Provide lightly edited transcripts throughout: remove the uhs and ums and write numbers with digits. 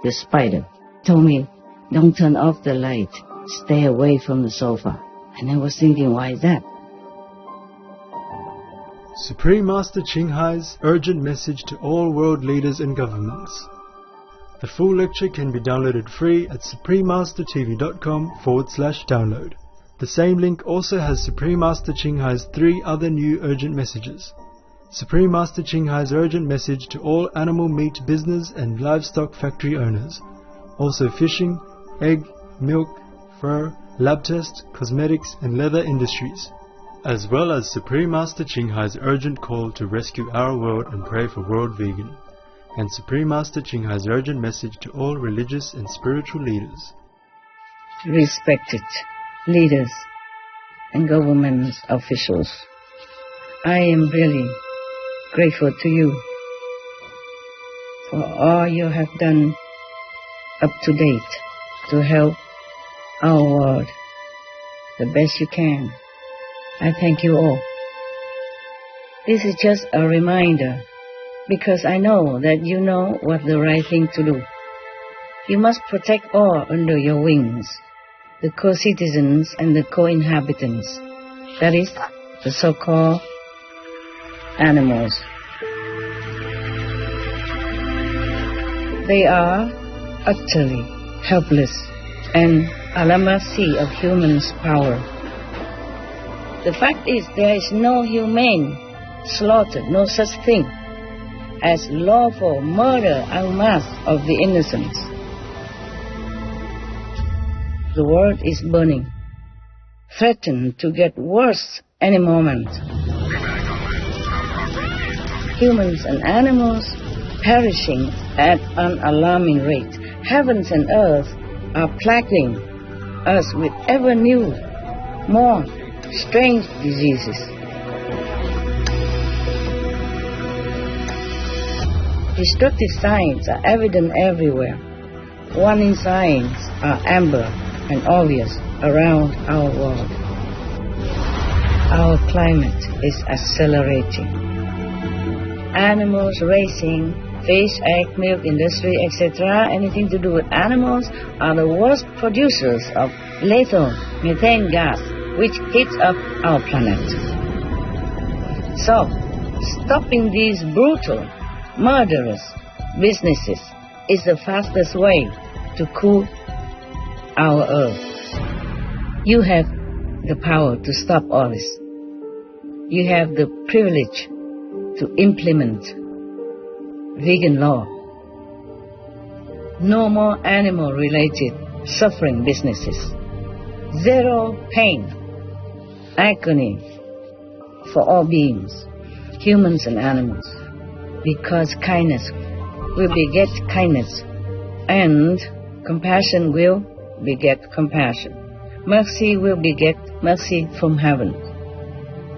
the spider told me, don't turn off the light, stay away from the sofa. And I was thinking, why is that? Supreme Master Ching Hai's urgent message to all world leaders and governments. The full lecture can be downloaded free at suprememastertv.com/download. The same link also has Supreme Master Ching Hai's 3 other new urgent messages. Supreme Master Ching Hai's urgent message to all animal meat business and livestock factory owners. Also fishing, egg, milk, fur, lab test, cosmetics and leather industries. As well as Supreme Master Ching Hai's urgent call to rescue our world and pray for world vegan. And Supreme Master Ching Hai's urgent message to all religious and spiritual leaders. Respected leaders and government officials, I am really grateful to you for all you have done up to date to help our world the best you can. I thank you all. This is just a reminder, because I know that you know what the right thing to do. You must protect all under your wings, the co-citizens and the co-inhabitants, that is, the so-called animals. They are utterly helpless and at the mercy of humans' power. The fact is, there is no humane slaughter, no such thing as lawful murder en masse of the innocents. The world is burning, threatened to get worse any moment. Humans and animals perishing at an alarming rate. Heavens and earth are plaguing us with ever new, more strange diseases. Destructive signs are evident everywhere. Warning signs are amber and obvious around our world. Our climate is accelerating. Animals racing, fish, egg, milk industry, etc., anything to do with animals, are the worst producers of lethal methane gas, which heats up our planet. So, stopping these brutal, murderous businesses is the fastest way to cool our earth. You have the power to stop all this. You have the privilege to implement vegan law. No more animal-related suffering businesses. Zero pain, agony for all beings, humans and animals. Because kindness will beget kindness, and compassion will beget compassion. Mercy will beget mercy from heaven.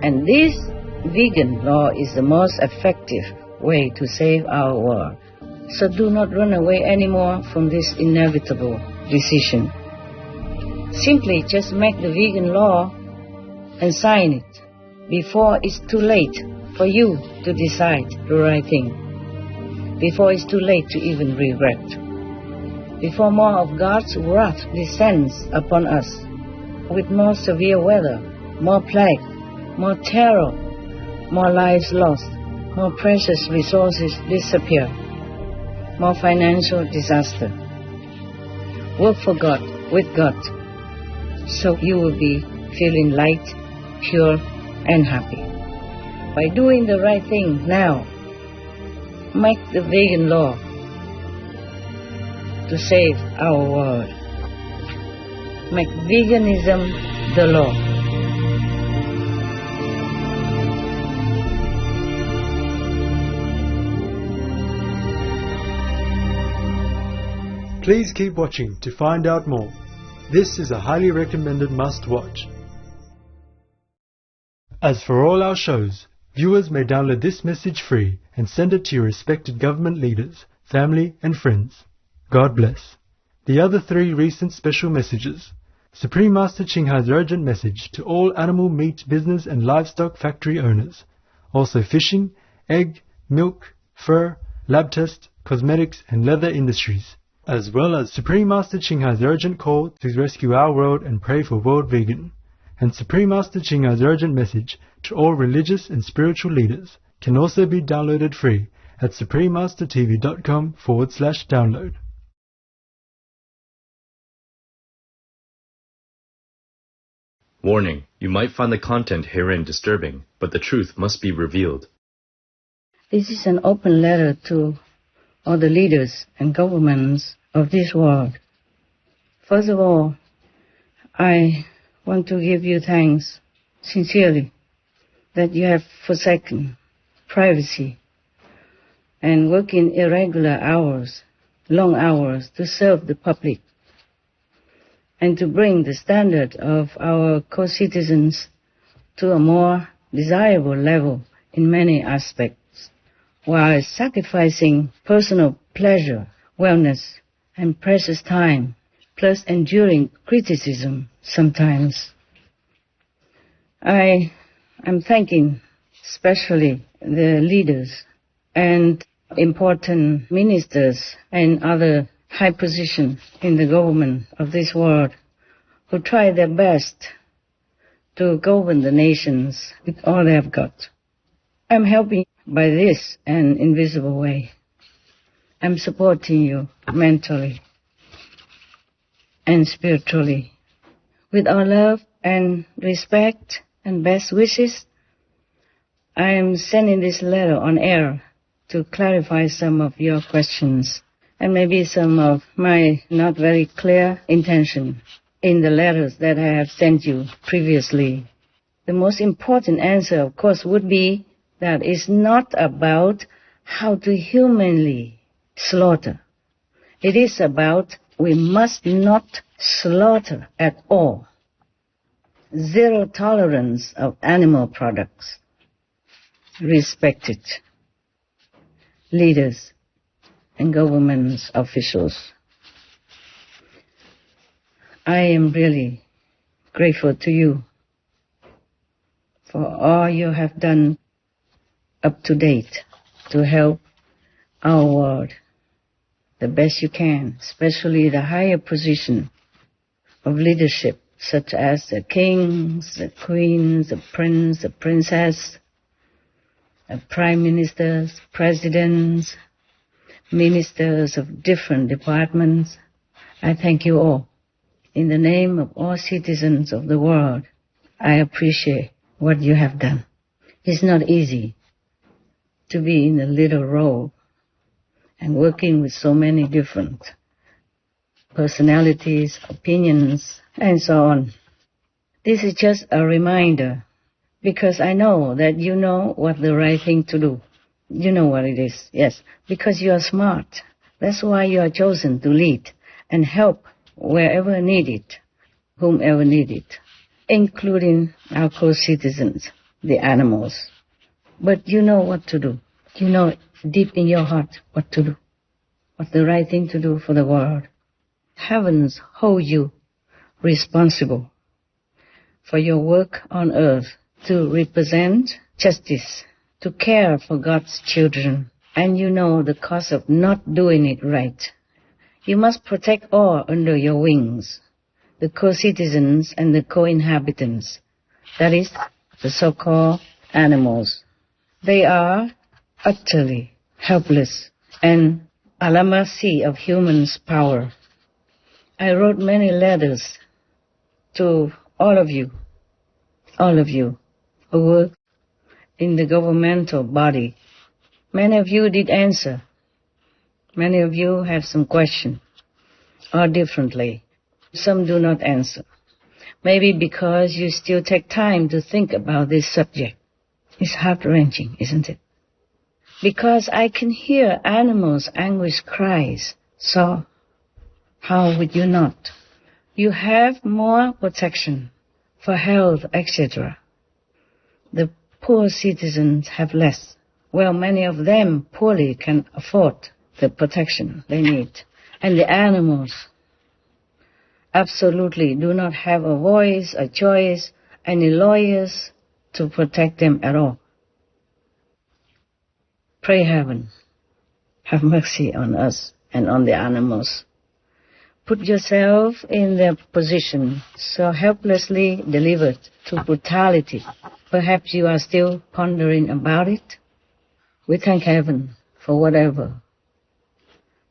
And this vegan law is the most effective way to save our world. So do not run away anymore from this inevitable decision. Simply just make the vegan law and sign it before it's too late for you to decide the right thing. Before it's too late to even regret. Before more of God's wrath descends upon us with more severe weather, more plague, more terror, more lives lost, more precious resources disappear, more financial disaster. Work for God, with God, so you will be feeling light, pure, and happy. By doing the right thing now, make the vegan law to save our world. Make veganism the law. Please keep watching to find out more. This is a highly recommended must-watch. As for all our shows, viewers may download this message free and send it to your respected government leaders, family and friends. God bless. The other 3 recent special messages. Supreme Master Ching Hai's urgent message to all animal meat business and livestock factory owners. Also fishing, egg, milk, fur, lab test, cosmetics and leather industries. as well as Supreme Master Ching Hai's urgent call to rescue our world and pray for world vegan, and Supreme Master Ching Hai's urgent message to all religious and spiritual leaders can also be downloaded free at suprememastertv.com/download. Warning, you might find the content herein disturbing, but the truth must be revealed. This is an open letter to all the leaders and governments of this world. First of all, I want to give you thanks sincerely that you have forsaken privacy and work in irregular hours, long hours, to serve the public and to bring the standard of our co-citizens to a more desirable level in many aspects, while sacrificing personal pleasure, wellness, and precious time, plus enduring criticism sometimes. I am thanking especially the leaders and important ministers and other high positions in the government of this world who try their best to govern the nations with all they have got. I'm helping by this an invisible way. I'm supporting you mentally and spiritually. With our love and respect and best wishes, I am sending this letter on air to clarify some of your questions and maybe some of my not very clear intention in the letters that I have sent you previously. The most important answer, of course, would be that it's not about how to humanly slaughter. It is about we must not slaughter at all. Zero tolerance of animal products. Respected leaders and government officials. I am really grateful to you for all you have done up to date to help our world the best you can, especially the higher position of leadership, such as the kings, the queens, the prince, the princess, the prime ministers, presidents, ministers of different departments. I thank you all. In the name of all citizens of the world, I appreciate what you have done. It's not easy to be in a little role and working with so many different personalities, opinions, and so on. This is just a reminder, because I know that you know what the right thing to do. You know what it is, yes, because you are smart. That's why you are chosen to lead and help wherever needed, whomever needed, including our co-citizens, the animals. But you know what to do. You know deep in your heart what to do, what's the right thing to do for the world. Heavens hold you responsible for your work on earth to represent justice, to care for God's children, and you know the cost of not doing it right. You must protect all under your wings, the co-citizens and the co-inhabitants, that is, the so-called animals. They are utterly helpless and at the mercy of humans' power. I wrote many letters to all of you who work in the governmental body. Many of you did answer. Many of you have some question, or differently. Some do not answer. Maybe because you still take time to think about this subject. It's heart-wrenching, isn't it? Because I can hear animals' anguish cries. So, how would you not? You have more protection for health, etc. The poor citizens have less. Well, many of them poorly can afford the protection they need. And the animals absolutely do not have a voice, a choice, any lawyers to protect them at all. Pray heaven, have mercy on us and on the animals put yourself in their position, so helplessly delivered to brutality. Perhaps you are still pondering about it. We thank heaven for whatever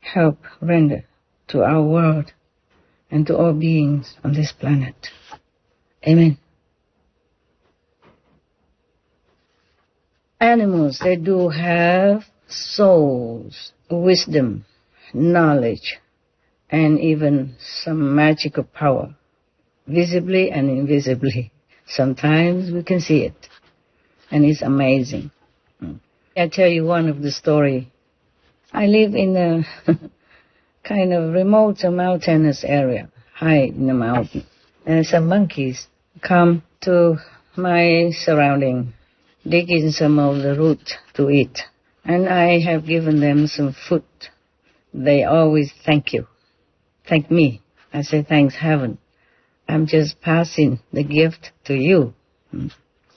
help rendered to our world and to all beings on this planet. Amen. Animals, they do have souls, wisdom, knowledge, and even some magical power, visibly and invisibly. Sometimes we can see it, and it's amazing. I tell you one of the story. I live in a kind of remote mountainous area, high in the mountain. And some monkeys come to my surrounding, dig in some of the root to eat. And I have given them some food. They always thank you. Thank me. I say, thanks heaven. I'm just passing the gift to you.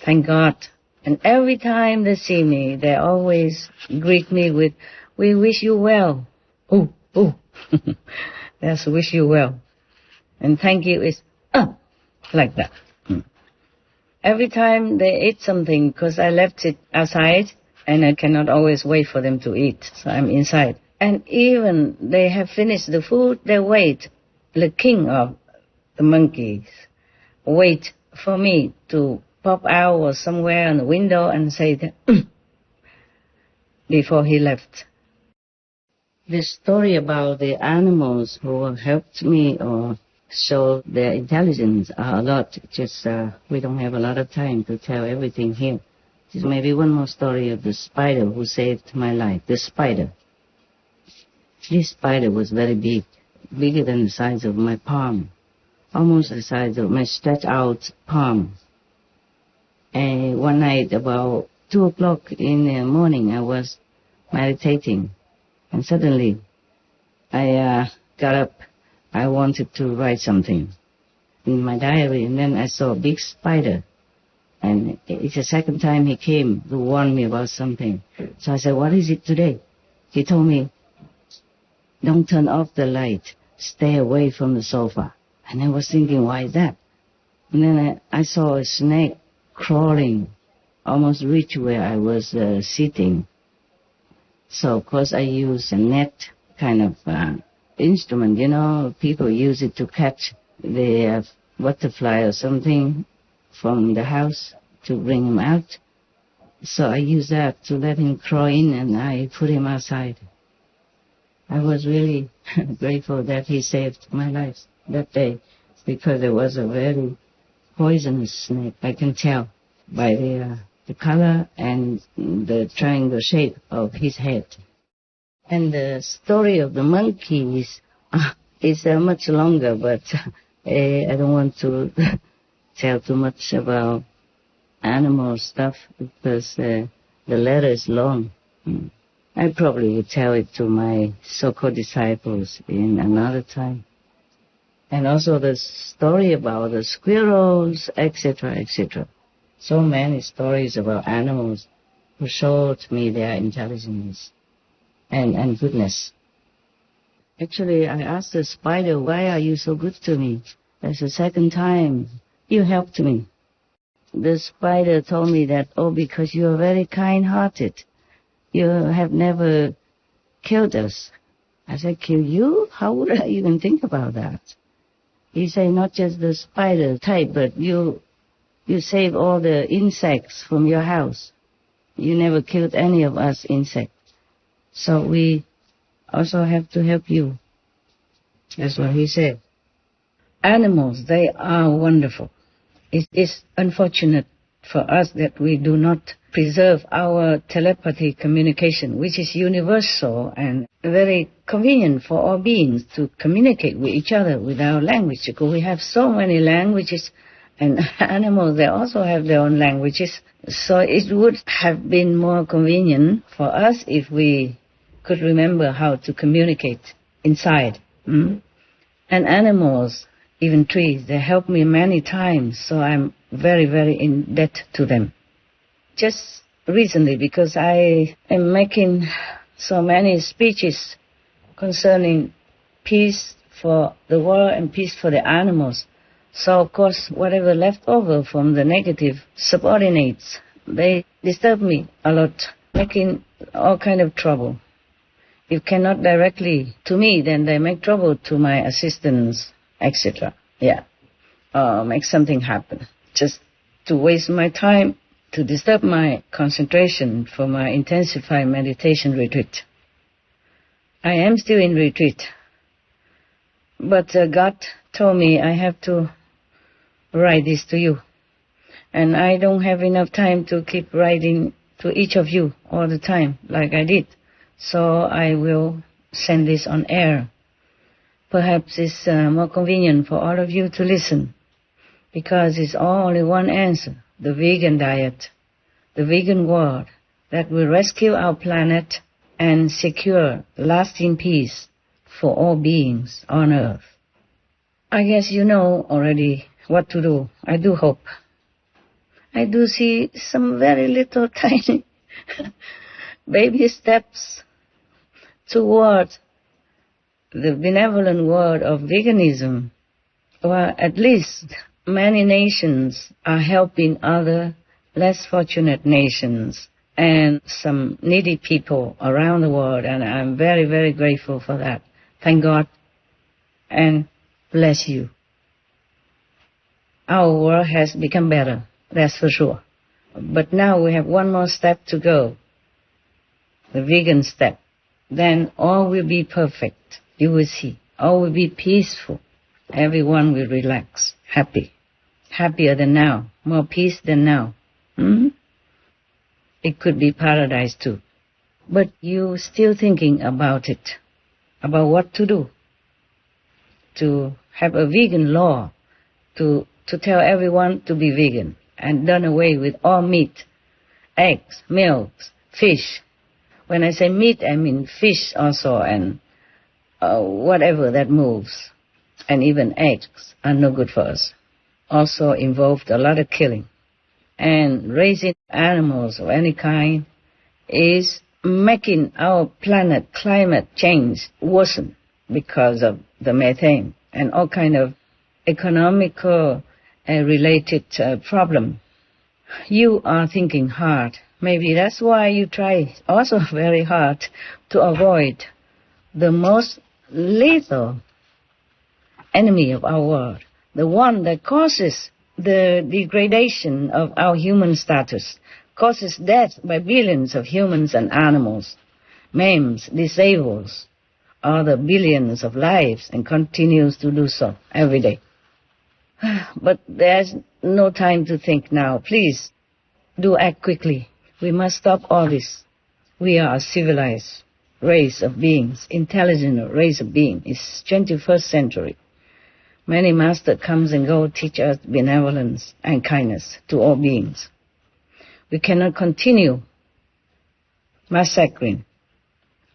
Thank God. And every time they see me, they always greet me with, we wish you well. Oh. That's wish you well. And thank you is, like that. Every time they eat something, because I left it outside, and I cannot always wait for them to eat, so I'm inside. And even they have finished the food, they wait. The king of the monkeys wait for me to pop out or somewhere on the window and say that before he left. The story about the animals who have helped me or show their intelligence are a lot. Just we don't have a lot of time to tell everything here. Just maybe one more story of the spider who saved my life. The spider. This spider was very big, bigger than the size of my palm, almost the size of my stretched out palm. And one night about 2 o'clock in the morning, I was meditating, and suddenly I got up. I wanted to write something in my diary, and then I saw a big spider. And it's the second time he came to warn me about something. So I said, what is it today? He told me, don't turn off the light. Stay away from the sofa. And I was thinking, why is that? And then I saw a snake crawling, almost reach where I was sitting. So, of course, I used a net kind of instrument. You know, people use it to catch the butterfly or something from the house to bring him out. So I used that to let him crawl in, and I put him outside. I was really grateful that he saved my life that day, because it was a very poisonous snake. I can tell by the color and the triangle shape of his head. And the story of the monkeys is much longer, but I don't want to tell too much about animal stuff because the letter is long. I probably would tell it to my so-called disciples in another time. And also the story about the squirrels, etc., etc. So many stories about animals who showed me their intelligence and goodness. Actually, I asked the spider, why are you so good to me? That's the second time you helped me. The spider told me that, because you are very kind-hearted. You have never killed us. I said, kill you? How would I even think about that? He said, not just the spider type, but you save all the insects from your house. You never killed any of us insects. So we also have to help you. That's what he said. Animals, they are wonderful. It is unfortunate for us that we do not preserve our telepathy communication, which is universal and very convenient for all beings to communicate with each other with our language. Because we have so many languages, and animals, they also have their own languages. So it would have been more convenient for us if we could remember how to communicate inside. And animals, even trees, they help me many times, so I'm very, very in debt to them. Just recently, because I am making so many speeches concerning peace, for the world and peace for the animals. So, of course, whatever left over from the negative subordinates, they disturb me a lot, making all kind of trouble. If cannot directly to me, then they make trouble to my assistants, etc. Yeah, make something happen. Just to waste my time, to disturb my concentration for my intensified meditation retreat. I am still in retreat, but God told me I have to write this to you. And I don't have enough time to keep writing to each of you all the time like I did. So I will send this on air. Perhaps it's more convenient for all of you to listen, because it's only one answer: the vegan diet, the vegan world that will rescue our planet and secure lasting peace for all beings on earth. I guess you know already what to do. I do hope. I do see some very little tiny baby steps toward the benevolent world of veganism. Or at least many nations are helping other less fortunate nations and some needy people around the world, and I'm very, very grateful for that. Thank God and bless you. Our world has become better, that's for sure. But now we have one more step to go, the vegan step. Then all will be perfect. You will see. All will be peaceful. Everyone will relax, happy. Happier than now, more peace than now. It could be paradise too. But you still thinking about it, about what to do. To have a vegan law, to tell everyone to be vegan and done away with all meat, eggs, milks, fish. When I say meat, I mean fish also, and whatever that moves. And even eggs are no good for us. Also involved a lot of killing. And raising animals of any kind is making our planet climate change worsen because of the methane and all kind of economical related problem. You are thinking hard. Maybe that's why you try also very hard to avoid the most lethal enemy of our world, the one that causes the degradation of our human status, causes death by billions of humans and animals, maims, disables other billions of lives, and continues to do so every day. But there's no time to think now. Please, do act quickly. We must stop all this. We are a civilized race of beings, intelligent race of beings. It's 21st century. Many masters comes and go, teach us benevolence and kindness to all beings. We cannot continue massacring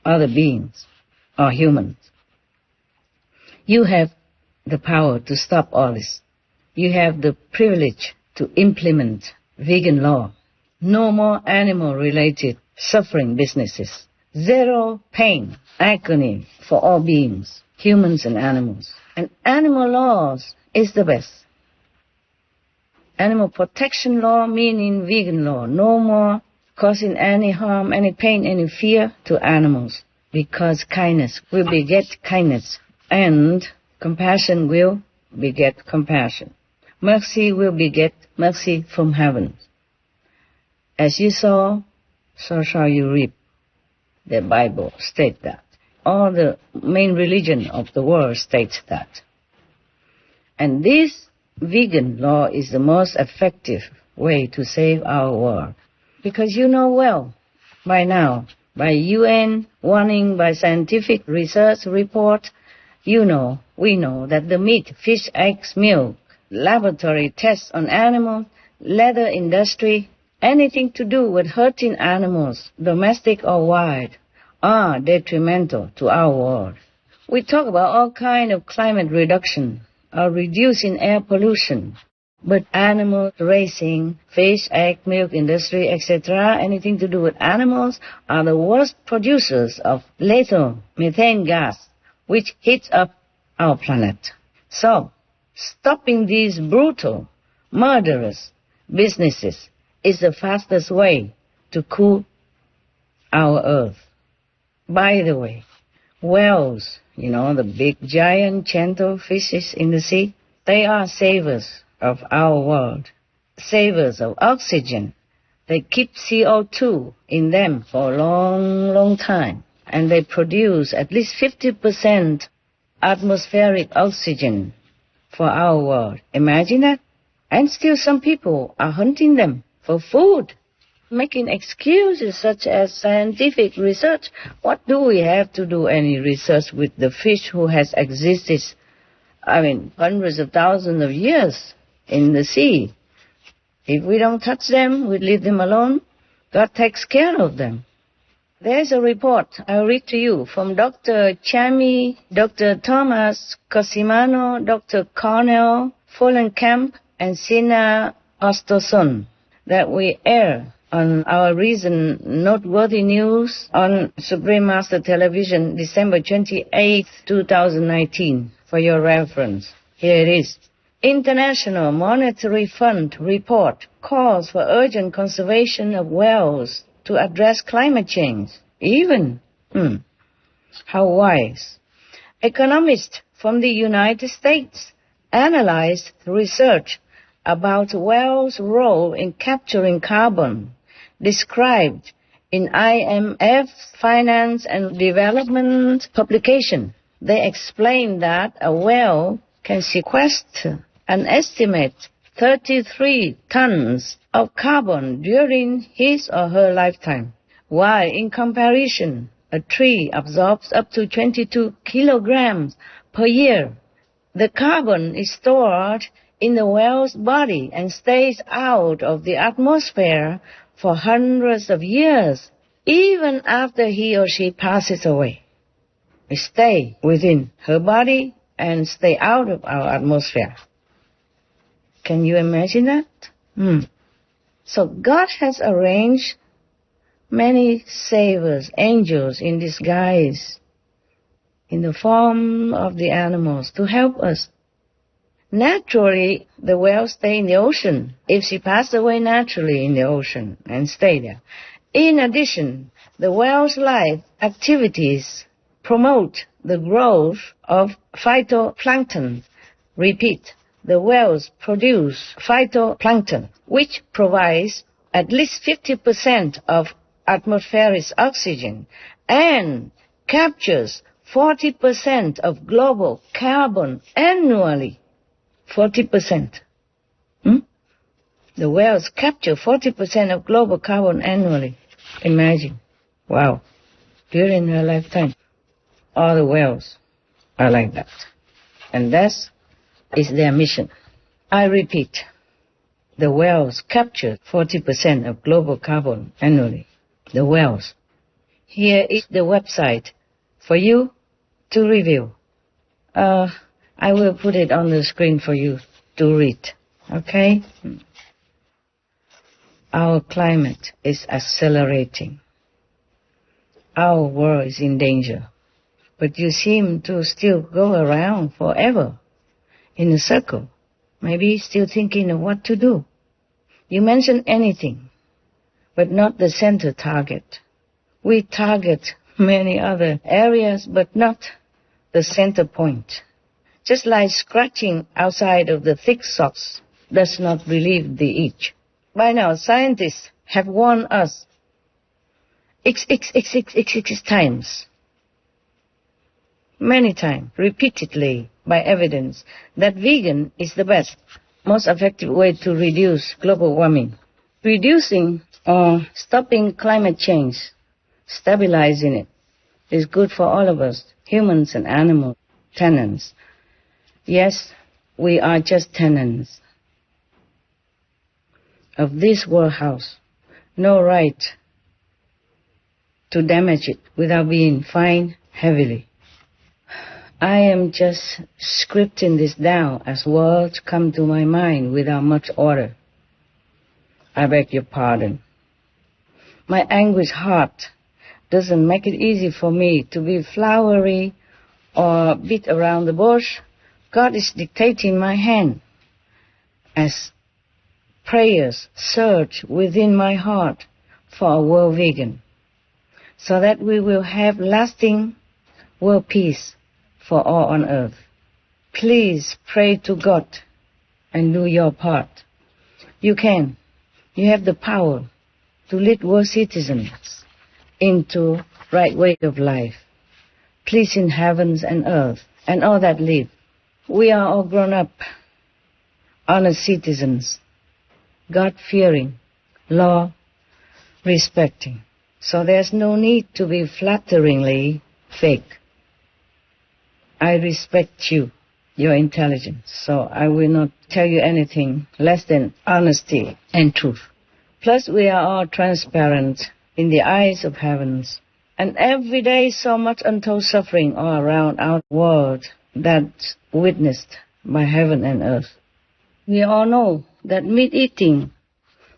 other beings or humans. You have the power to stop all this. You have the privilege to implement vegan law. No more animal-related suffering businesses. Zero pain, agony for all beings, humans and animals. And animal laws is the best. Animal protection law meaning vegan law. No more causing any harm, any pain, any fear to animals. Because kindness will beget kindness. And compassion will beget compassion. Mercy will beget mercy from heaven. As you sow, so shall you reap. The Bible states that. All the main religion of the world states that. And this vegan law is the most effective way to save our world. Because you know well, by now, by UN warning, by scientific research report, you know, we know that the meat, fish, eggs, milk, laboratory tests on animals, leather industry, anything to do with hurting animals, domestic or wild, are detrimental to our world. We talk about all kind of climate reduction or reducing air pollution, but animal raising, fish, egg, milk industry, etc., anything to do with animals are the worst producers of lethal methane gas, which heats up our planet. So, stopping these brutal, murderous businesses is the fastest way to cool our earth. By the way, whales, the big giant gentle fishes in the sea, they are savers of our world, savers of oxygen. They keep CO2 in them for a long, long time, and they produce at least 50% atmospheric oxygen for our world. Imagine that. And still some people are hunting them for food, making excuses such as scientific research. What do we have to do any research with the fish who has existed, hundreds of thousands of years in the sea? If we don't touch them, we leave them alone, God takes care of them. There's a report I'll read to you from Dr. Chami, Dr. Thomas Cosimano, Dr. Cornell Follenkamp, and Sina Ostoson that we air on our recent noteworthy news on Supreme Master Television, December 28, 2019, for your reference. Here it is. International Monetary Fund report calls for urgent conservation of whales to address climate change. Even? How wise. Economists from the United States analyzed research about whales' role in capturing carbon, described in IMF Finance and Development publication. They explained that a whale can sequester an estimate 33 tons of carbon during his or her lifetime, while in comparison, a tree absorbs up to 22 kilograms per year. The carbon is stored in the whale's body and stays out of the atmosphere for hundreds of years, even after he or she passes away. It stays within her body and stay out of our atmosphere. Can you imagine that? So God has arranged many savers, angels in disguise, in the form of the animals, to help us. Naturally, the whale stay in the ocean. If she passed away naturally in the ocean and stay there. In addition, the whale's life activities promote the growth of phytoplankton. Repeat, the whales produce phytoplankton, which provides at least 50% of atmospheric oxygen and captures 40% of global carbon annually. 40%. The whales capture 40% of global carbon annually. Imagine. Wow. During her lifetime, all the whales are like that. And that is their mission. I repeat, the whales capture 40% of global carbon annually. The whales. Here is the website for you to review. I will put it on the screen for you to read. Okay? Our climate is accelerating. Our world is in danger. But you seem to still go around forever in a circle, maybe still thinking of what to do. You mention anything, but not the center target. We target many other areas, but not the center point. Just like scratching outside of the thick socks does not relieve the itch. By now, scientists have warned us X times, many times, repeatedly, by evidence, that vegan is the best, most effective way to reduce global warming. Reducing or stopping climate change, stabilizing it, is good for all of us, humans and animals, tenants. Yes, we are just tenants of this world house. No right to damage it without being fined heavily. I am just scripting this down as words come to my mind without much order. I beg your pardon. My anguished heart doesn't make it easy for me to be flowery or beat around the bush. God is dictating my hand as prayers surge within my heart for a world vegan, so that we will have lasting world peace for all on earth. Please pray to God and do your part. You can. You have the power to lead world citizens into right way of life, pleasing heavens and earth and all that live. We are all grown up, honest citizens, God-fearing, law-respecting. So there's no need to be flatteringly fake. I respect you, your intelligence, so I will not tell you anything less than honesty and truth. Plus, we are all transparent in the eyes of heavens. And every day so much untold suffering all around our world that's witnessed by heaven and earth. We all know that meat eating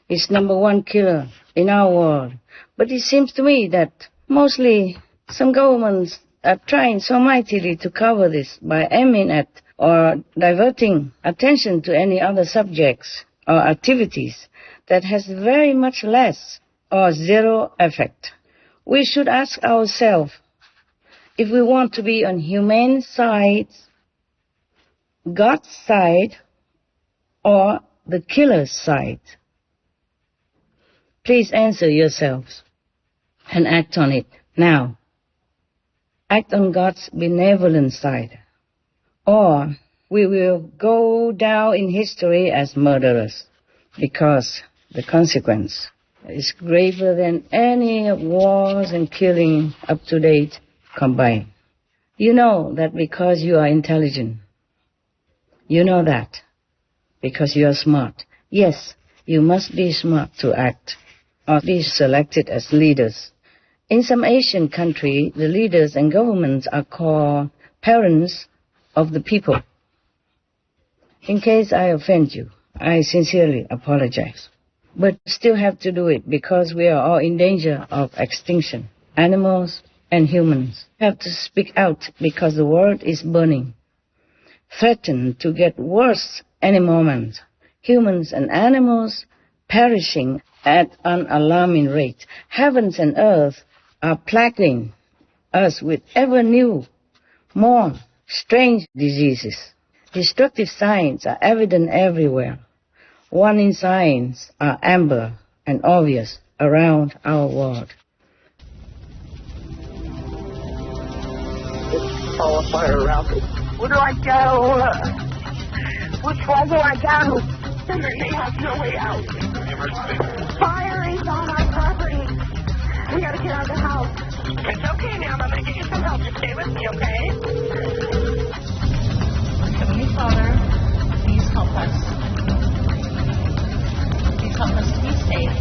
is number one killer in our world. But it seems to me that mostly some governments are trying so mightily to cover this by aiming at or diverting attention to any other subjects or activities that has very much less or zero effect. We should ask ourselves if we want to be on humane side, God's side, or the killer's side. Please answer yourselves and act on it now. Act on God's benevolent side, or we will go down in history as murderers, because the consequence is graver than any wars and killing up to date combined. You know that because you are intelligent. You know that because you are smart. Yes, you must be smart to act or be selected as leaders. In some Asian countries, the leaders and governments are called parents of the people. In case I offend you, I sincerely apologize. But still have to do it because we are all in danger of extinction. Animals and humans have to speak out because the world is burning, threatened to get worse any moment. Humans and animals perishing at an alarming rate. Heavens and earth are plaguing us with ever new, more strange diseases. Destructive signs are evident everywhere. Warning signs are amber and obvious around our world. It's all fire around me. Where do I go? Which way do I go? They have no way out. Fire is on our property. We gotta get out of the house. It's okay now. I'm gonna get you some help. Just stay with me, okay? Heavenly Father, please help us. Please help us to be safe.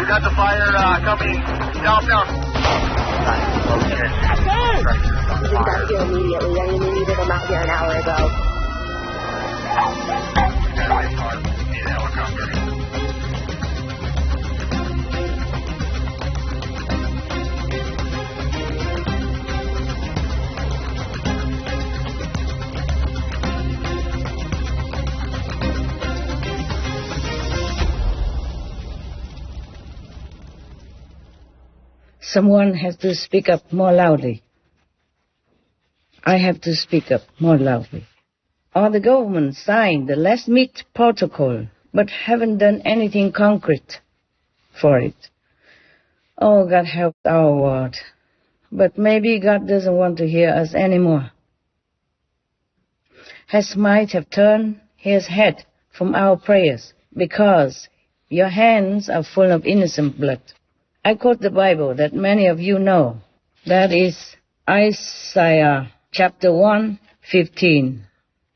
got the fire coming southbound. We got here immediately. I mean, we needed them out here an hour ago. Need a helicopter. Someone has to speak up more loudly. I have to speak up more loudly. Or the government signed the less meat protocol, but haven't done anything concrete for it. Oh, God help our world. But maybe God doesn't want to hear us anymore. Has might have turned his head from our prayers because your hands are full of innocent blood. I quote the Bible that many of you know. That is Isaiah chapter 1:15.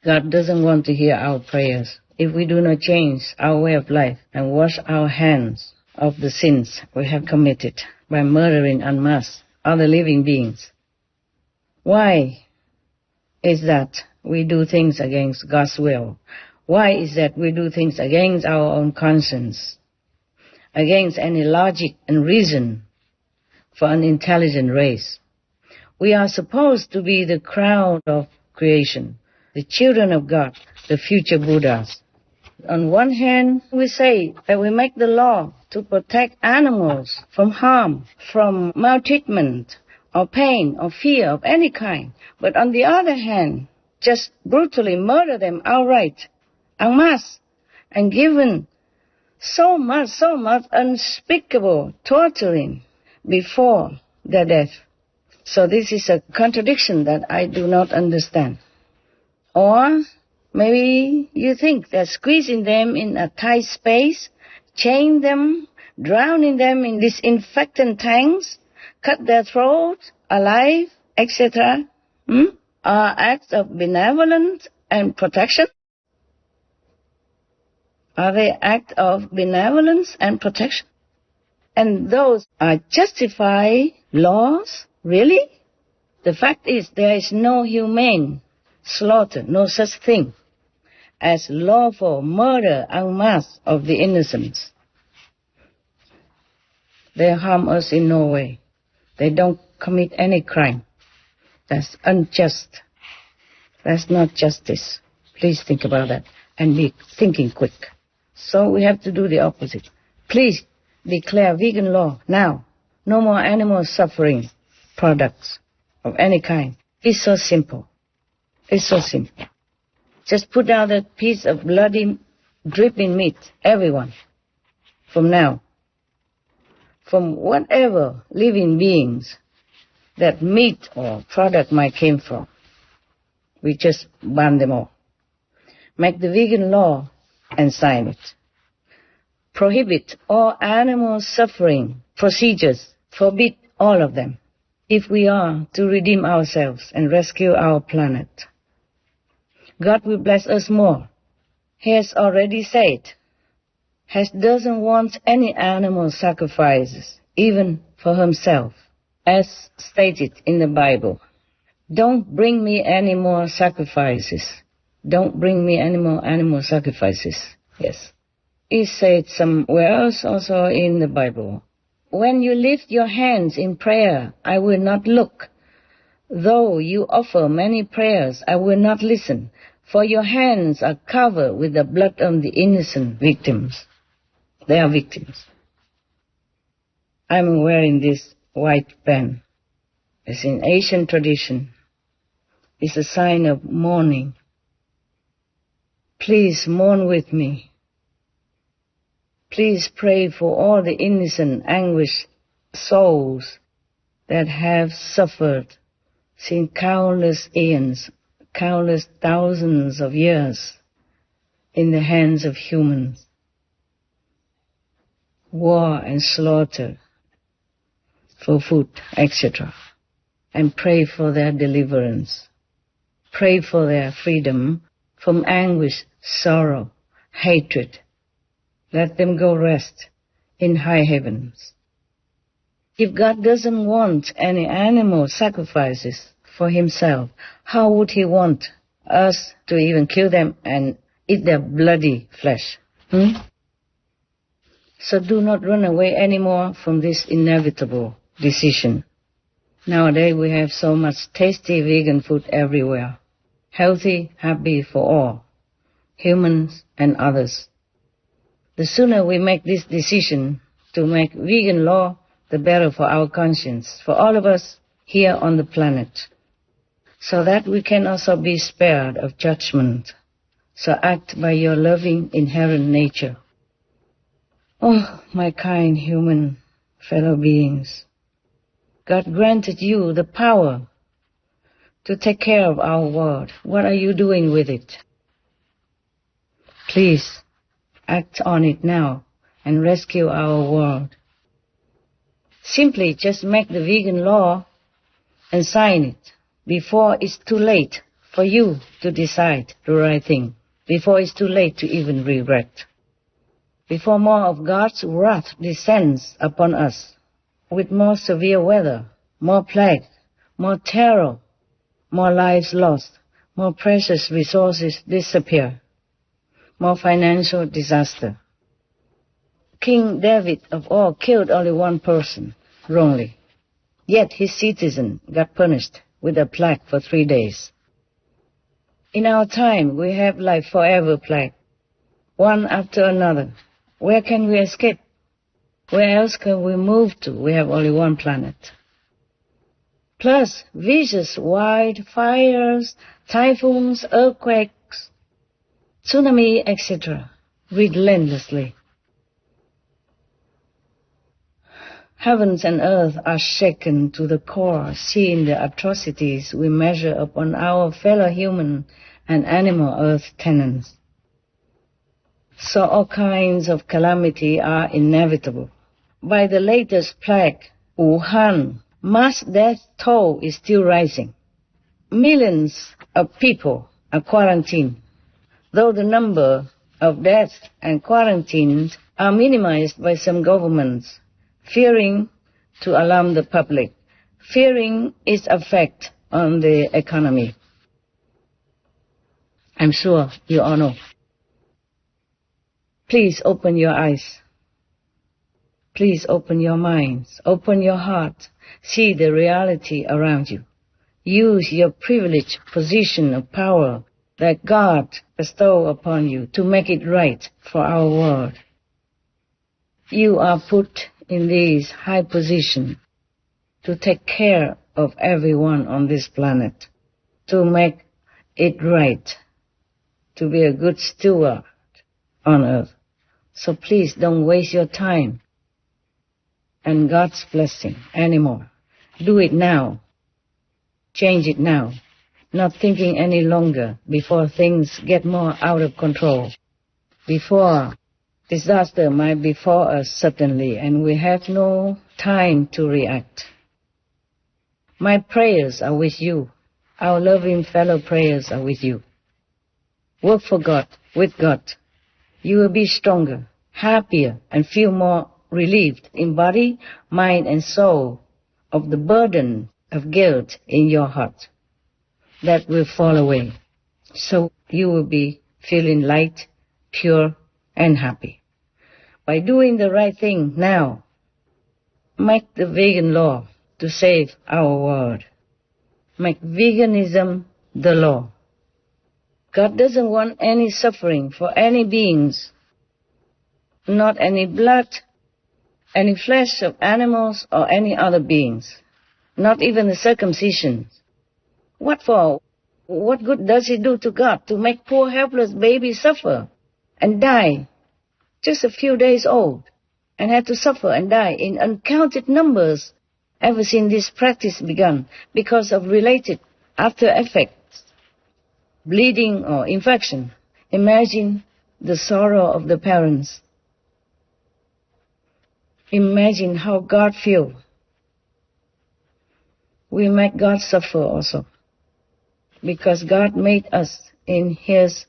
God doesn't want to hear our prayers if we do not change our way of life and wash our hands of the sins we have committed by murdering en masse other living beings. Why is that we do things against God's will? Why is that we do things against our own conscience, against any logic and reason for an intelligent race? We are supposed to be the crown of creation, the children of God, the future Buddhas. On one hand, we say that we make the law to protect animals from harm, from maltreatment, or pain, or fear of any kind. But on the other hand, just brutally murder them outright, en masse, and given so much unspeakable torturing before their death. So this is a contradiction that I do not understand. Or maybe you think that squeezing them in a tight space, chain them, drowning them in disinfectant tanks, cut their throats alive, etc., are acts of benevolence and protection? Are they acts of benevolence and protection? And those are justified laws? Really? The fact is there is no humane slaughter, no such thing as lawful murder en masse of the innocents. They harm us in no way. They don't commit any crime. That's unjust. That's not justice. Please think about that and be thinking quick. So we have to do the opposite. Please declare vegan law now. No more animal suffering products of any kind. It's so simple. It's so simple. Just put down that piece of bloody, dripping meat, everyone, from now. From whatever living beings that meat or product might came from. We just ban them all. Make the vegan law and sign it. Prohibit all animal suffering procedures. Forbid all of them. If we are to redeem ourselves and rescue our planet, God will bless us more. He has already said, He doesn't want any animal sacrifices, even for himself, as stated in the Bible. Don't bring me any more sacrifices. Don't bring me any more animal sacrifices. Yes. He said somewhere else also in the Bible, when you lift your hands in prayer, I will not look. Though you offer many prayers, I will not listen, for your hands are covered with the blood of the innocent victims. They are victims. I'm wearing this white band. It's in Asian tradition. It's a sign of mourning. Please mourn with me. Please pray for all the innocent, anguished souls that have suffered since countless eons, countless thousands of years in the hands of humans. War and slaughter for food, etc. And pray for their deliverance. Pray for their freedom from anguish, sorrow, hatred. Let them go rest in high heavens. If God doesn't want any animal sacrifices for himself, how would he want us to even kill them and eat their bloody flesh? So do not run away anymore from this inevitable decision. Nowadays we have so much tasty vegan food everywhere. Healthy, happy for all, humans and others. The sooner we make this decision to make vegan law, the better for our conscience, for all of us here on the planet, so that we can also be spared of judgment. So act by your loving inherent nature. Oh, my kind human fellow beings, God granted you the power to take care of our world. What are you doing with it? Please, act on it now and rescue our world. Simply just make the vegan law and sign it before it's too late for you to decide the right thing, before it's too late to even regret, before more of God's wrath descends upon us with more severe weather, more plague, more terror, more lives lost, more precious resources disappear, more financial disaster. King David of all killed only one person wrongly, yet his citizen got punished with a plague for 3 days. In our time, we have like forever plague, one after another. Where can we escape? Where else can we move to? We have only one planet. Plus, vicious wildfires, typhoons, earthquakes, tsunami, etc., relentlessly. Heavens and earth are shaken to the core, seeing the atrocities we measure upon our fellow human and animal earth tenants. So all kinds of calamity are inevitable. By the latest plague, Wuhan, mass death toll is still rising. Millions of people are quarantined, though the number of deaths and quarantines are minimized by some governments, fearing to alarm the public, fearing its effect on the economy. I'm sure you all know. Please open your eyes. Please open your minds. Open your heart. See the reality around you. Use your privileged position of power that God bestowed upon you to make it right for our world. You are put in this high position to take care of everyone on this planet, to make it right, to be a good steward on earth. So please don't waste your time and God's blessing anymore. Do it now. Change it now. Not thinking any longer before things get more out of control. Before disaster might befall us suddenly and we have no time to react. My prayers are with you. Our loving fellow prayers are with you. Work for God, with God. You will be stronger, happier, and feel more relieved in body, mind, and soul of the burden of guilt in your heart. That will fall away. So you will be feeling light, pure, and happy. By doing the right thing now, make the vegan law to save our world. Make veganism the law. God doesn't want any suffering for any beings, not any blood, any flesh of animals or any other beings, not even the circumcision. What for? What good does it do to God to make poor helpless babies suffer and die, just a few days old, and have to suffer and die in uncounted numbers ever since this practice began because of related after effects, bleeding or infection? Imagine the sorrow of the parents. Imagine how God feels. We make God suffer also, because God made us in His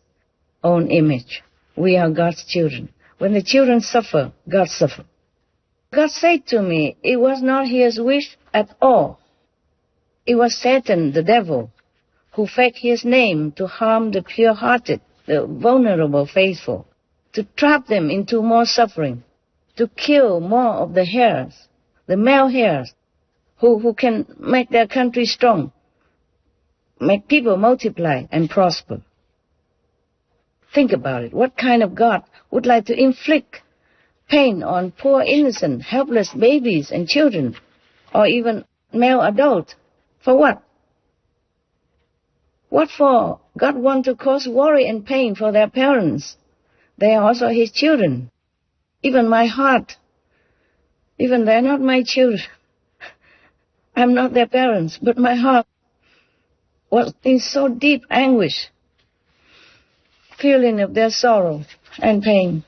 own image. We are God's children. When the children suffer, God suffers. God said to me, it was not his wish at all. It was Satan, the devil, who faked his name to harm the pure-hearted, the vulnerable faithful, to trap them into more suffering, to kill more of the heirs, the male heirs, who can make their country strong, make people multiply and prosper. Think about it. What kind of God would like to inflict pain on poor, innocent, helpless babies and children, or even male adults? For what? What for? God wants to cause worry and pain for their parents. They are also his children. Even my heart. Even they're not my children. I'm not their parents, but my heart was in so deep anguish, feeling of their sorrow and pain,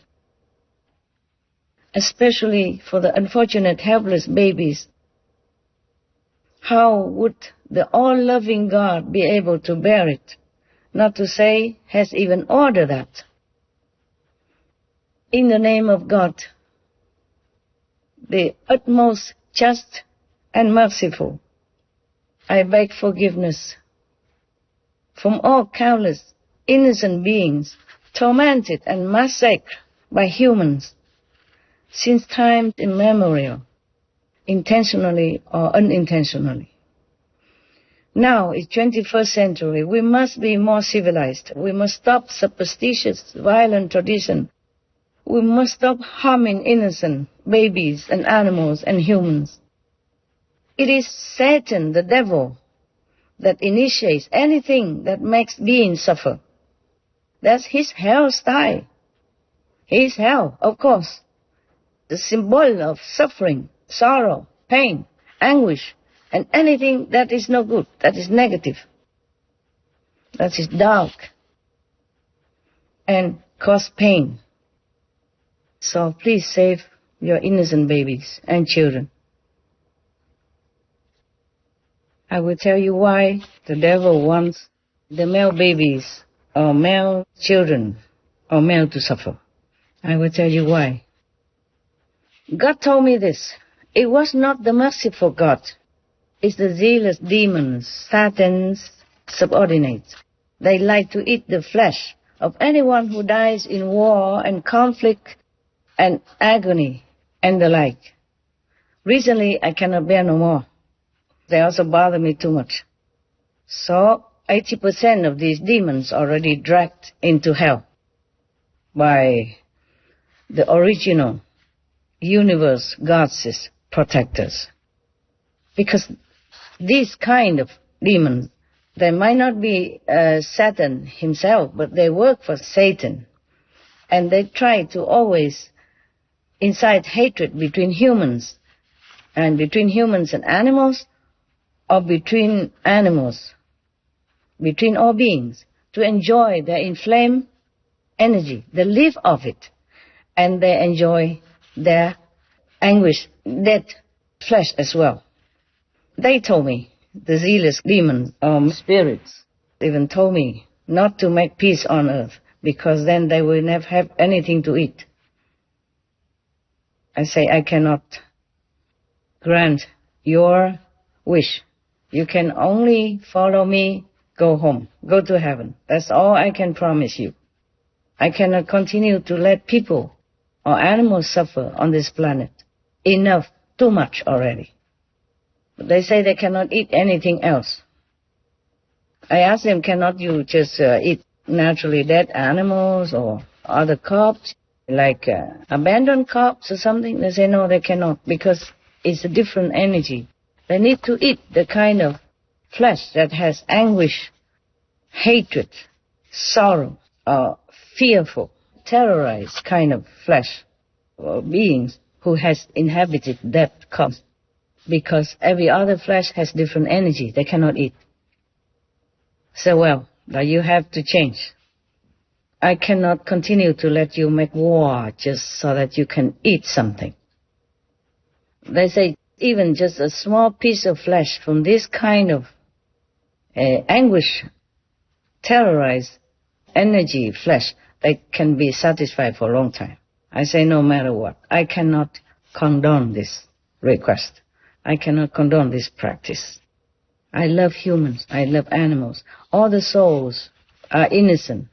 especially for the unfortunate helpless babies. How would the all-loving God be able to bear it, not to say has even ordered that? In the name of God, the utmost just and merciful, I beg forgiveness from all countless innocent beings tormented and massacred by humans since time immemorial, intentionally or unintentionally. Now, it's 21st century. We must be more civilized. We must stop superstitious, violent tradition. We must stop harming innocent babies and animals and humans. It is Satan, the devil, that initiates anything that makes beings suffer. That's his hell style. His hell, of course. The symbol of suffering, sorrow, pain, anguish, and anything that is no good, that is negative, that is dark, and cause pain. So please save your innocent babies and children. I will tell you why the devil wants the male babies or male children or male to suffer. I will tell you why. God told me this. It was not the merciful God. It's the zealous demons, Satan's subordinates. They like to eat the flesh of anyone who dies in war and conflict and agony and the like. Recently, I cannot bear no more. They also bother me too much. So, 80% of these demons already dragged into hell by the original universe gods' protectors. Because these kind of demons, they might not be Satan himself, but they work for Satan. And they try to always incite hatred between humans and animals, or between animals, between all beings, to enjoy their inflamed energy. They live of it, and they enjoy their anguish, dead flesh as well. They told me, the zealous demons, spirits, even told me not to make peace on earth, because then they will never have anything to eat. I say, I cannot grant your wish. You can only follow me, go home, go to heaven. That's all I can promise you. I cannot continue to let people or animals suffer on this planet. Enough, too much already. But they say they cannot eat anything else. I asked them, cannot you just eat naturally dead animals or other corpses, like abandoned corpses or something? They say, no, they cannot, because it's a different energy. They need to eat the kind of flesh that has anguish, hatred, sorrow, or fearful, terrorized kind of flesh, or beings who has inhabited that corpse. Because every other flesh has different energy. They cannot eat. So, well, but you have to change. I cannot continue to let you make war just so that you can eat something. They say even just a small piece of flesh from this kind of anguish, terrorized energy flesh, they can be satisfied for a long time. I say no matter what. I cannot condone this request. I cannot condone this practice. I love humans. I love animals. All the souls are innocent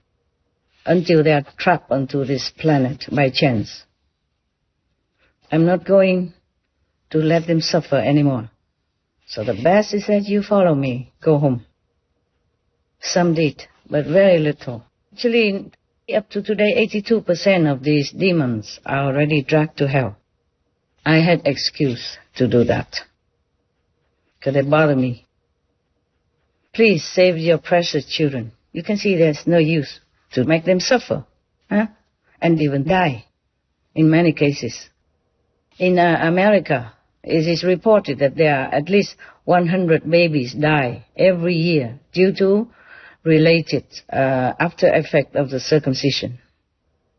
until they are trapped onto this planet by chance. I'm not going to let them suffer anymore. So the best is that you follow me. Go home. Some did, but very little. Actually, up to today, 82% of these demons are already dragged to hell. I had excuse to do that, because they bother me. Please save your precious children. You can see there's no use to make them suffer, and even die, in many cases. In America, it is reported that there are at least 100 babies die every year due to related after effect of the circumcision.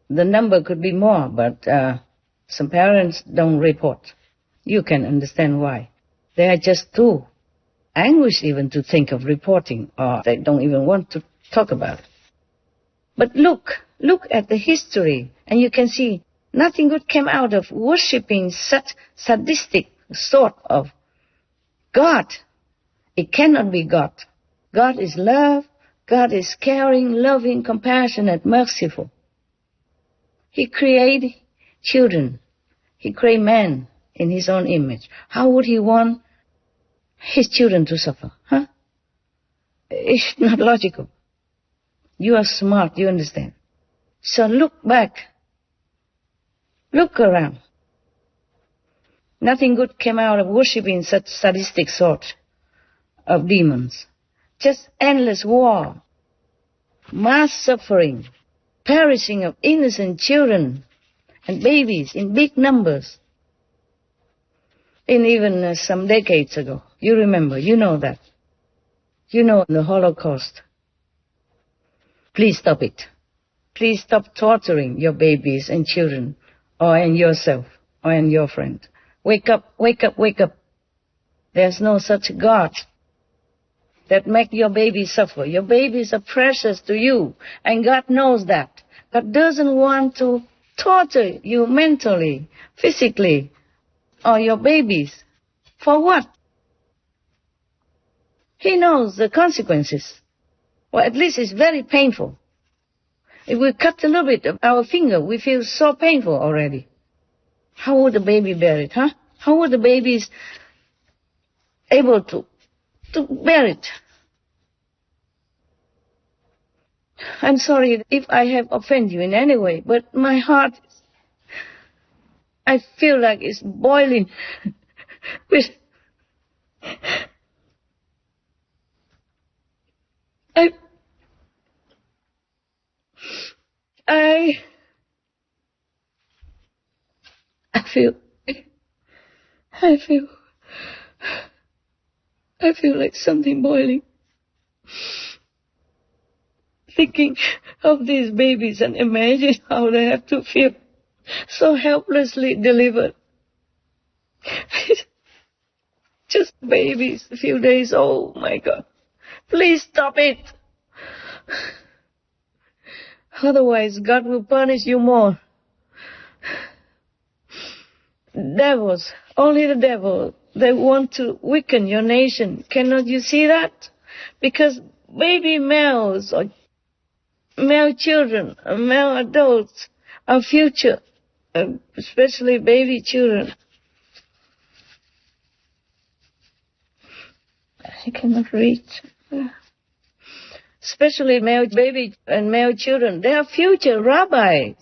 The number could be more, but some parents don't report. You can understand why. They are just too anguished even to think of reporting, or they don't even want to talk about it. But look at the history, and you can see nothing good came out of worshipping such sadistic sort of God. It cannot be God. God is love. God is caring, loving, compassionate, merciful. He created children. He created man in his own image. How would he want his children to suffer? It's not logical. You are smart, you understand. So look back. Look around. Nothing good came out of worshipping such sadistic sort of demons. Just endless war, mass suffering, perishing of innocent children and babies in big numbers. In even some decades ago, you remember, you know that. You know the Holocaust. Please stop it. Please stop torturing your babies and children, or and yourself, or and your friend. Wake up, wake up, wake up. There's no such God that make your babies suffer. Your babies are precious to you, and God knows that. God doesn't want to torture you mentally, physically, or your babies. For what? He knows the consequences. Well, at least it's very painful. If we cut a little bit of our finger, we feel so painful already. How would the baby bear it, How would the babies able to bear it? I'm sorry if I have offended you in any way, but my heart, I feel like it's boiling with... I feel like something boiling. Thinking of these babies and imagine how they have to feel so helplessly delivered. Just babies, a few days old, my God. Please stop it. Otherwise, God will punish you more. Devils, only the devil, they want to weaken your nation. Cannot you see that? Because baby males or male children, male adults, our future, especially baby children. I cannot reach. Especially male baby and male children. They are future rabbis,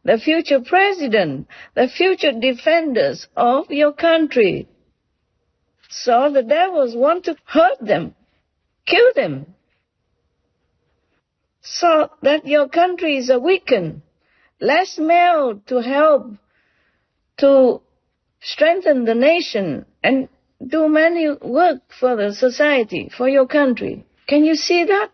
the future president, the future defenders of your country. So the devils want to hurt them, kill them, so that your country is weakened. Less male to help to strengthen the nation and do many work for the society, for your country. Can you see that?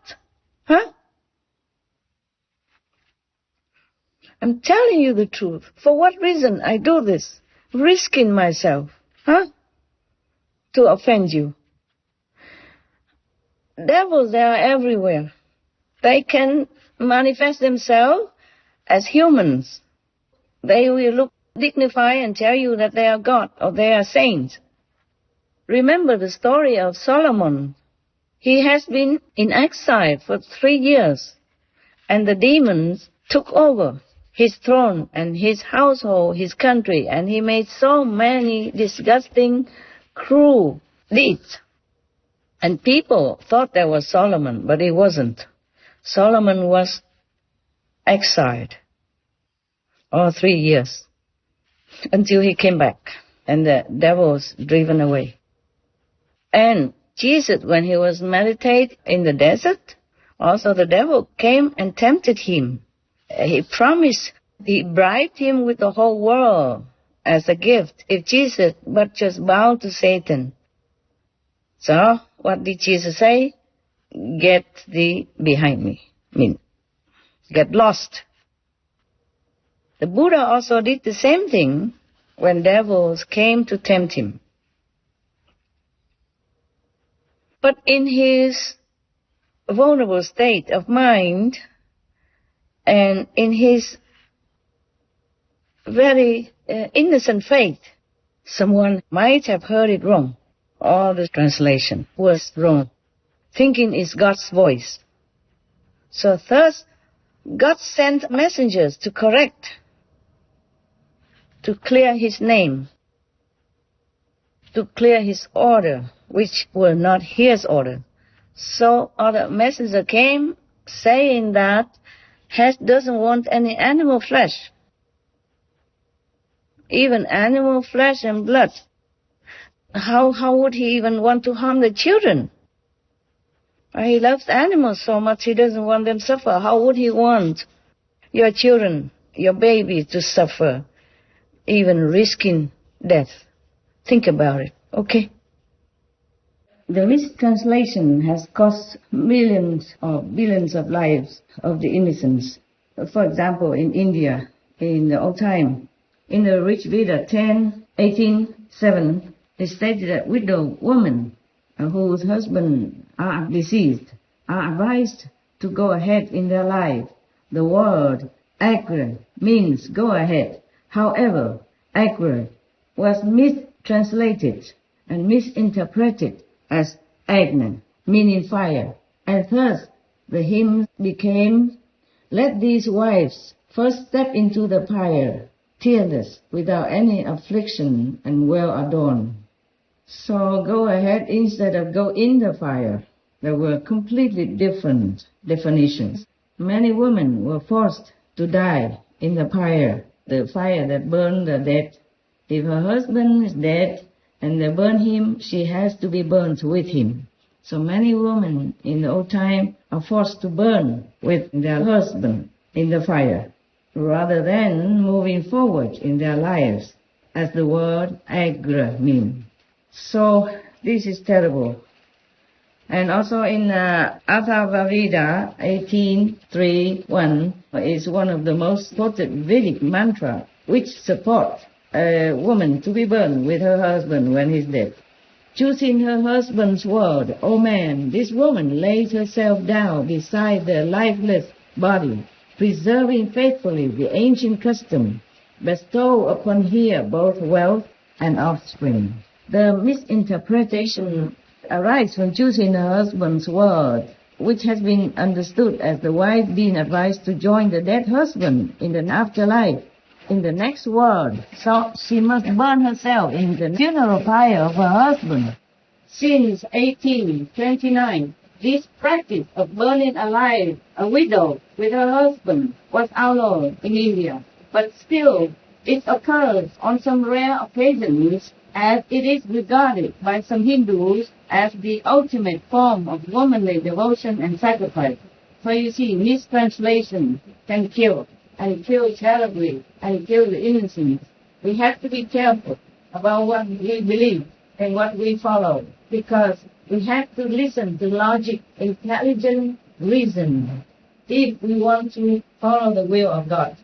I'm telling you the truth. For what reason I do this? Risking myself, to offend you. Devils, they are everywhere. They can manifest themselves as humans. They will look dignify and tell you that they are God or they are saints. Remember the story of Solomon. He has been in exile for 3 years, and the demons took over his throne and his household, his country, and he made so many disgusting, cruel deeds. And people thought that was Solomon, but it wasn't. Solomon was exiled all 3 years until he came back and the devil was driven away. And Jesus, when he was meditating in the desert, also the devil came and tempted him. He promised, he bribed him with the whole world as a gift if Jesus but just bowed to Satan. So, what did Jesus say? Get thee behind me. Get lost. The Buddha also did the same thing when devils came to tempt him. But in his vulnerable state of mind and in his very innocent faith, someone might have heard it wrong, or the translation was wrong, thinking it's God's voice. So thus, God sent messengers to correct, to clear his name, to clear his order, which were not his order. So other messenger came saying that Hess doesn't want any animal flesh, even animal flesh and blood. How would he even want to harm the children? He loves animals so much he doesn't want them to suffer. How would he want your children, your baby to suffer, even risking death? Think about it, okay? The mistranslation has cost millions or billions of lives of the innocents. For example, in India, in the old time, in the Rich Veda 10:18:7, it stated that widow women whose husbands are deceased are advised to go ahead in their life. The word agre means go ahead. However, agre was mistranslated and misinterpreted as agni, meaning fire. And thus the hymn became, let these wives first step into the fire, tearless, without any affliction and well adorned. So go ahead instead of go in the fire. There were completely different definitions. Many women were forced to die in the fire that burned the dead. If her husband is dead and they burn him, she has to be burnt with him. So many women in the old time are forced to burn with their husband in the fire, rather than moving forward in their lives, as the word agra means. So this is terrible. And also in Atharvaveda 18:3:1 is one of the most quoted Vedic mantra which support a woman to be burned with her husband when he's dead. Choosing her husband's word, O man, this woman lays herself down beside the lifeless body, preserving faithfully the ancient custom, bestow upon her both wealth and offspring. The misinterpretation arises from choosing her husband's word, which has been understood as the wife being advised to join the dead husband in the afterlife, in the next world. So she must burn herself in the funeral pyre of her husband. Since 1829, this practice of burning alive a widow with her husband was outlawed in India. But still, it occurs on some rare occasions, as it is regarded by some Hindus as the ultimate form of womanly devotion and sacrifice. So you see, mistranslation can kill, and kill terribly, and kill the innocent. We have to be careful about what we believe and what we follow, because we have to listen to logic, intelligent reason, if we want to follow the will of God.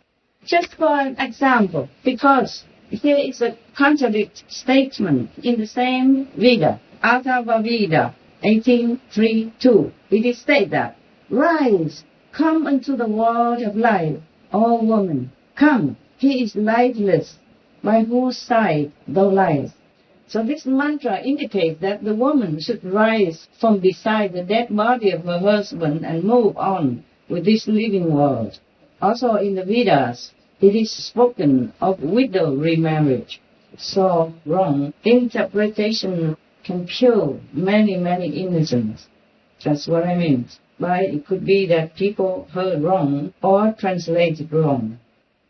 Just for an example, because here is a contradict statement in the same Veda, Atharvaveda 18:3:2. It is stated that, rise, come unto the world of life, O woman, come, he is lifeless, By whose side thou liest. So this mantra indicates that the woman should rise from beside the dead body of her husband and move on with this living world. Also in the Vedas, it is spoken of widow remarriage. So wrong interpretation can kill many, many innocents. That's what I mean. By it could be that people heard wrong or translated wrong.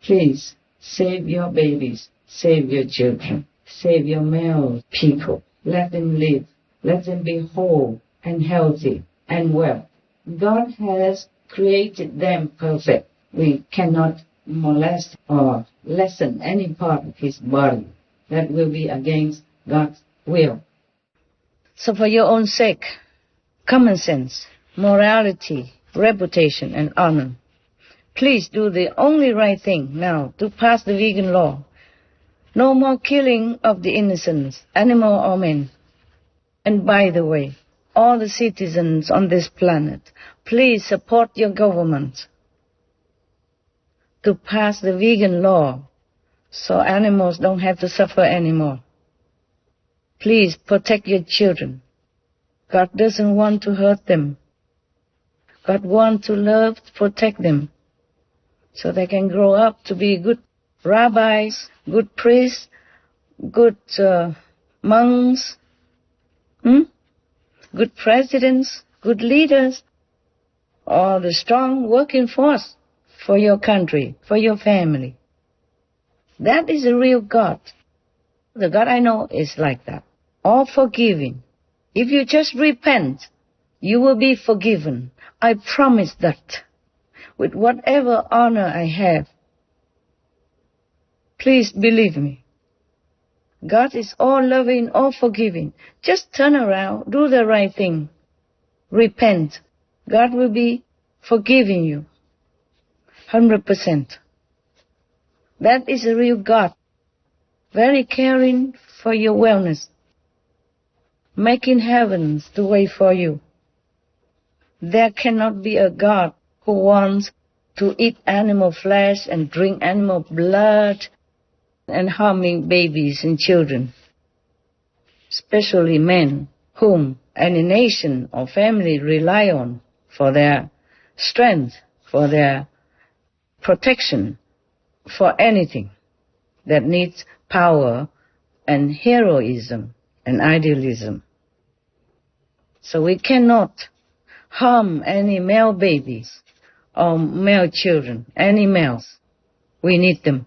Please, save your babies, save your children, save your male people. Let them live. Let them be whole and healthy and well. God has created them perfect. We cannot molest or lessen any part of his body. That will be against God's will. So for your own sake, common sense, morality, reputation, and honor, please do the only right thing now to pass the vegan law. No more killing of the innocents, animal or men. And by the way, all the citizens on this planet, please support your government to pass the vegan law so animals don't have to suffer anymore. Please protect your children. God doesn't want to hurt them. God wants to love, to protect them, so they can grow up to be good rabbis, good priests, good monks, good presidents, good leaders, or the strong working force for your country, for your family. That is a real God. The God I know is like that. All forgiving. If you just repent, you will be forgiven. I promise that. With whatever honor I have. Please believe me. God is all loving, all forgiving. Just turn around, do the right thing. Repent. God will be forgiving you. 100%. That is a real God. Very caring for your wellness. Making heavens to wait for you. There cannot be a God who wants to eat animal flesh and drink animal blood and harming babies and children, especially men whom any nation or family rely on for their strength, for their protection, for anything that needs power and heroism and idealism. So we cannot harm any male babies or male children, any males. We need them.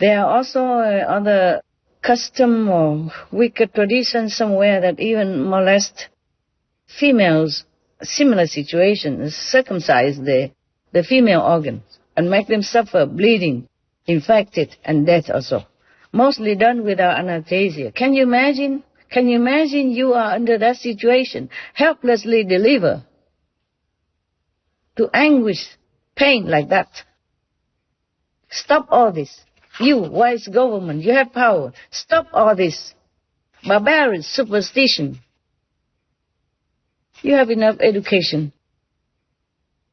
There are also other custom or wicked traditions somewhere that even molest females, similar situations, circumcise the female organs and make them suffer bleeding, infected, and death also. Mostly done without anesthesia. Can you imagine? Can you imagine you are under that situation, helplessly delivered, to anguish, pain like that? Stop all this. You, wise government, you have power. Stop all this barbaric superstition. You have enough education,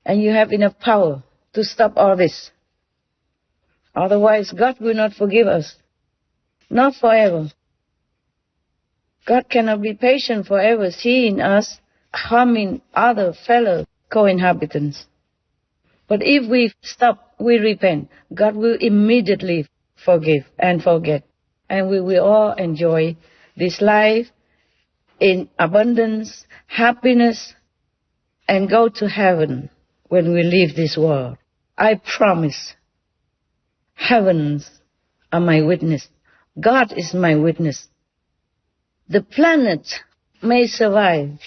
and you have enough power to stop all this. Otherwise, God will not forgive us. Not forever. God cannot be patient forever seeing us harming other fellow co-inhabitants. But if we stop, we repent, God will immediately forgive and forget. And we will all enjoy this life in abundance, happiness, and go to heaven when we leave this world. I promise. Heavens are my witness. God is my witness. The planet may survive.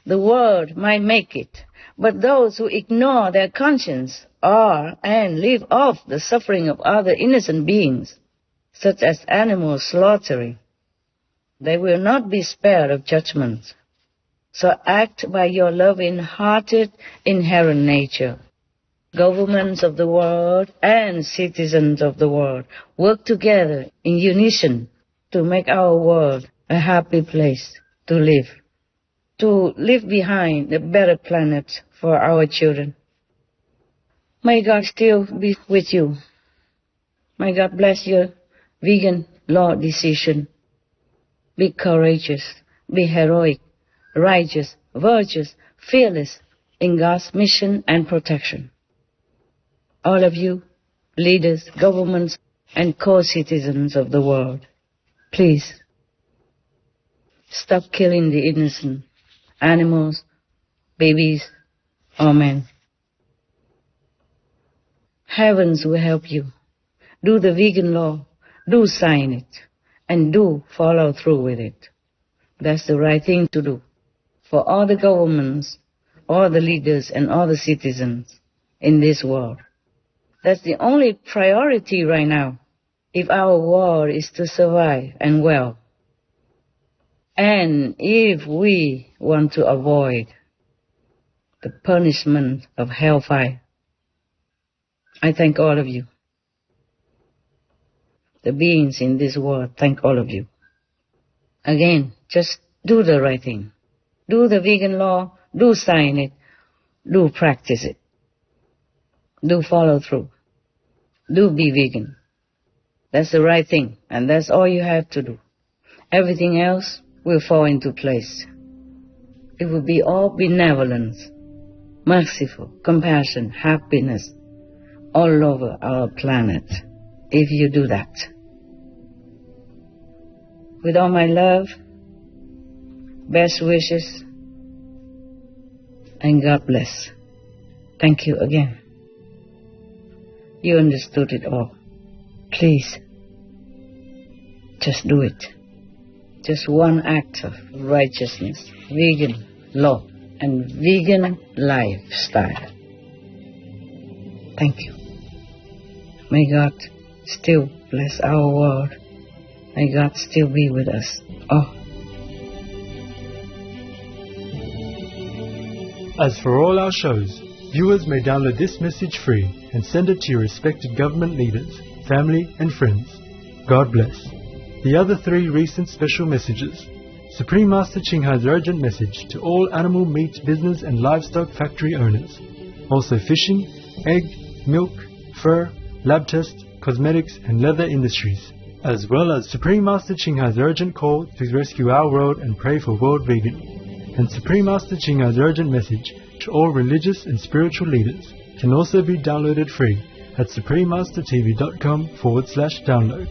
The world might make it. But those who ignore their conscience are and live off the suffering of other innocent beings, such as animal slaughtering, they will not be spared of judgment. So act by your loving-hearted inherent nature. Governments of the world and citizens of the world work together in unison to make our world a happy place to leave behind a better planet for our children. May God still be with you. May God bless your vegan law decision. Be courageous, be heroic, righteous, virtuous, fearless in God's mission and protection. All of you, leaders, governments, and co-citizens of the world, please stop killing the innocent animals, babies, or men. Heavens will help you. Do the vegan law, do sign it, and do follow through with it. That's the right thing to do for all the governments, all the leaders, and all the citizens in this world. That's the only priority right now if our world is to survive and well. And if we want to avoid the punishment of hellfire. I thank all of you. The beings in this world, thank all of you. Again, just do the right thing. Do the vegan law, do sign it, do practice it. Do follow through. Do be vegan. That's the right thing, and that's all you have to do. Everything else will fall into place. It will be all benevolence, merciful, compassion, happiness all over our planet if you do that. With all my love, best wishes, and God bless. Thank you again. You understood it all. Please, just do it. Just one act of righteousness, vegan law, and vegan lifestyle. Thank you. May God still bless our world. May God still be with us all. As for all our shows, viewers may download this message free and send it to your respected government leaders, family and friends. God bless. The other 3 recent special messages. Supreme Master Ching Hai's urgent message to all animal meat business and livestock factory owners. Also fishing, egg, milk, fur, lab test, cosmetics and leather industries. As well as Supreme Master Ching Hai's urgent call to rescue our world and pray for world vegan. And Supreme Master Ching Hai's urgent message to all religious and spiritual leaders can also be downloaded free at suprememastertv.com/download.